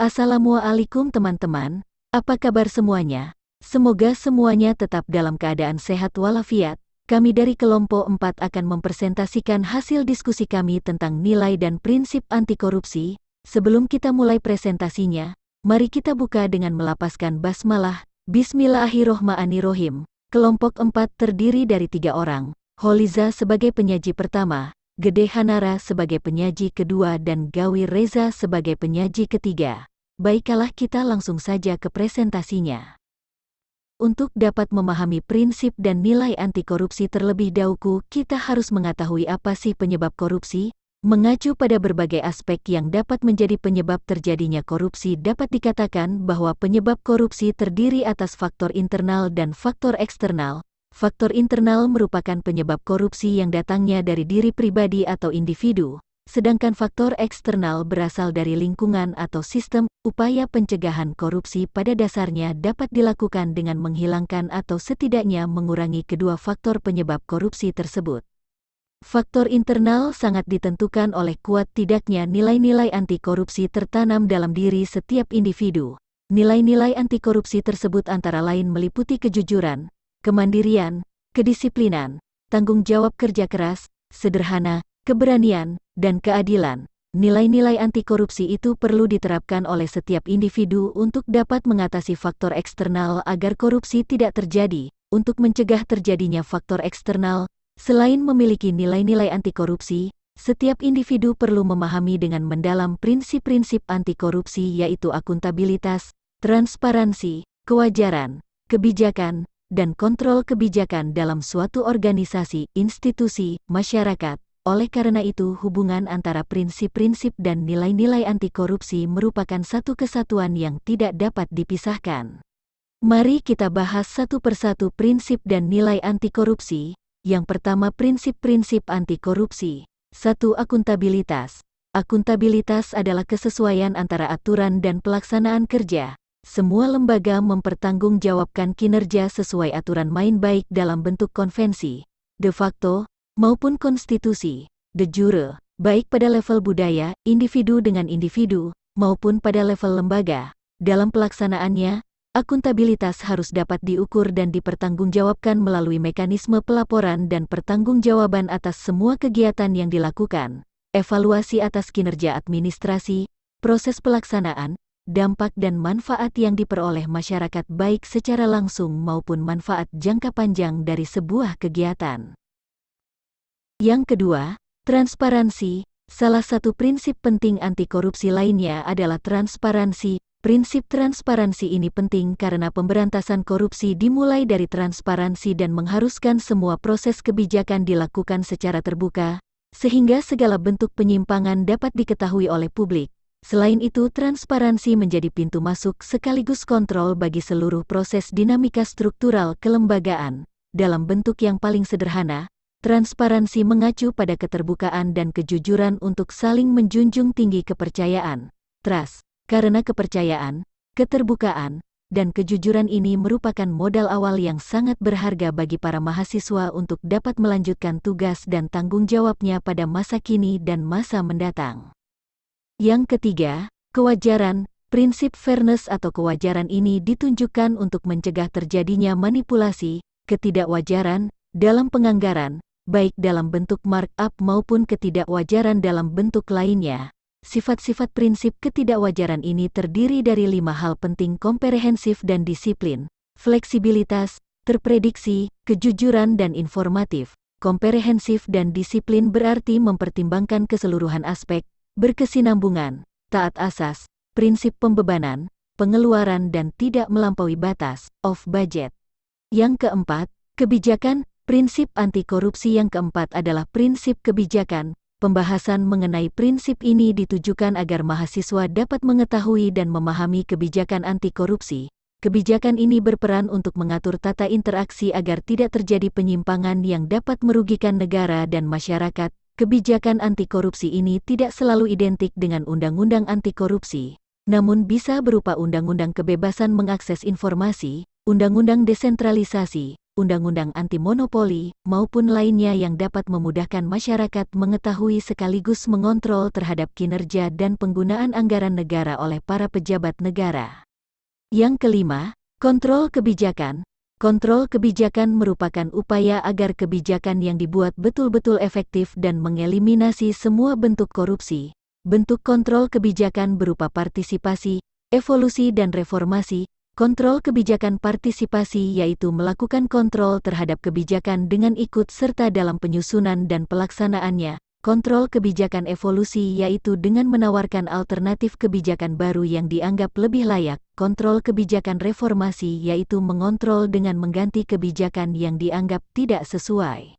Assalamualaikum teman-teman, apa kabar semuanya? Semoga semuanya tetap dalam keadaan sehat walafiat. Kami dari kelompok 4 akan mempresentasikan hasil diskusi kami tentang nilai dan prinsip anti korupsi. Sebelum kita mulai presentasinya, mari kita buka dengan melapaskan basmalah. Bismillahirrohmanirrohim. Kelompok 4 terdiri dari 3 orang, Holiza sebagai penyaji pertama, Gede Hanara sebagai penyaji kedua dan Gawi Reza sebagai penyaji ketiga. Baiklah, kita langsung saja ke presentasinya. Untuk dapat memahami prinsip dan nilai anti korupsi terlebih dahulu, kita harus mengetahui apa sih penyebab korupsi. Mengacu pada berbagai aspek yang dapat menjadi penyebab terjadinya korupsi, dapat dikatakan bahwa penyebab korupsi terdiri atas faktor internal dan faktor eksternal. Faktor internal merupakan penyebab korupsi yang datangnya dari diri pribadi atau individu, sedangkan faktor eksternal berasal dari lingkungan atau sistem. Upaya pencegahan korupsi pada dasarnya dapat dilakukan dengan menghilangkan atau setidaknya mengurangi kedua faktor penyebab korupsi tersebut. Faktor internal sangat ditentukan oleh kuat tidaknya nilai-nilai anti korupsi tertanam dalam diri setiap individu. Nilai-nilai anti korupsi tersebut antara lain meliputi kejujuran, kemandirian, kedisiplinan, tanggung jawab kerja keras, sederhana, keberanian, dan keadilan. Nilai-nilai anti korupsi itu perlu diterapkan oleh setiap individu untuk dapat mengatasi faktor eksternal agar korupsi tidak terjadi. Untuk mencegah terjadinya faktor eksternal, selain memiliki nilai-nilai anti korupsi, setiap individu perlu memahami dengan mendalam prinsip-prinsip anti korupsi, yaitu akuntabilitas, transparansi, kewajaran, kebijakan, dan kontrol kebijakan dalam suatu organisasi, institusi, masyarakat. Oleh karena itu, hubungan antara prinsip-prinsip dan nilai-nilai anti korupsi merupakan satu kesatuan yang tidak dapat dipisahkan. Mari kita bahas satu persatu prinsip dan nilai anti korupsi. Yang pertama, prinsip-prinsip anti korupsi. 1. Akuntabilitas. Akuntabilitas adalah kesesuaian antara aturan dan pelaksanaan kerja. Semua lembaga mempertanggungjawabkan kinerja sesuai aturan main baik dalam bentuk konvensi, de facto, maupun konstitusi, de jure, baik pada level budaya, individu dengan individu, maupun pada level lembaga. Dalam pelaksanaannya, akuntabilitas harus dapat diukur dan dipertanggungjawabkan melalui mekanisme pelaporan dan pertanggungjawaban atas semua kegiatan yang dilakukan, evaluasi atas kinerja administrasi, proses pelaksanaan, dampak dan manfaat yang diperoleh masyarakat baik secara langsung maupun manfaat jangka panjang dari sebuah kegiatan. Yang kedua, transparansi. Salah satu prinsip penting anti korupsi lainnya adalah transparansi. Prinsip transparansi ini penting karena pemberantasan korupsi dimulai dari transparansi dan mengharuskan semua proses kebijakan dilakukan secara terbuka, sehingga segala bentuk penyimpangan dapat diketahui oleh publik. Selain itu, transparansi menjadi pintu masuk sekaligus kontrol bagi seluruh proses dinamika struktural kelembagaan. Dalam bentuk yang paling sederhana, transparansi mengacu pada keterbukaan dan kejujuran untuk saling menjunjung tinggi kepercayaan, trust. Karena kepercayaan, keterbukaan, dan kejujuran ini merupakan modal awal yang sangat berharga bagi para mahasiswa untuk dapat melanjutkan tugas dan tanggung jawabnya pada masa kini dan masa mendatang. Yang ketiga, kewajaran. Prinsip fairness atau kewajaran ini ditunjukkan untuk mencegah terjadinya manipulasi, ketidakwajaran, dalam penganggaran, baik dalam bentuk markup maupun ketidakwajaran dalam bentuk lainnya. Sifat-sifat prinsip ketidakwajaran ini terdiri dari 5 hal penting: komprehensif dan disiplin, fleksibilitas, terprediksi, kejujuran dan informatif. Komprehensif dan disiplin berarti mempertimbangkan keseluruhan aspek, berkesinambungan, taat asas, prinsip pembebanan, pengeluaran dan tidak melampaui batas, off budget. Yang keempat, kebijakan. Prinsip anti korupsi yang keempat adalah prinsip kebijakan. Pembahasan mengenai prinsip ini ditujukan agar mahasiswa dapat mengetahui dan memahami kebijakan anti korupsi. Kebijakan ini berperan untuk mengatur tata interaksi agar tidak terjadi penyimpangan yang dapat merugikan negara dan masyarakat. Kebijakan anti korupsi ini tidak selalu identik dengan undang-undang anti korupsi, namun bisa berupa undang-undang kebebasan mengakses informasi, undang-undang desentralisasi, undang-undang anti monopoli, maupun lainnya yang dapat memudahkan masyarakat mengetahui sekaligus mengontrol terhadap kinerja dan penggunaan anggaran negara oleh para pejabat negara. Yang kelima, kontrol kebijakan. Kontrol kebijakan merupakan upaya agar kebijakan yang dibuat betul-betul efektif dan mengeliminasi semua bentuk korupsi. Bentuk kontrol kebijakan berupa partisipasi, evolusi dan reformasi. Kontrol kebijakan partisipasi yaitu melakukan kontrol terhadap kebijakan dengan ikut serta dalam penyusunan dan pelaksanaannya. Kontrol kebijakan evolusi yaitu dengan menawarkan alternatif kebijakan baru yang dianggap lebih layak. Kontrol kebijakan reformasi yaitu mengontrol dengan mengganti kebijakan yang dianggap tidak sesuai.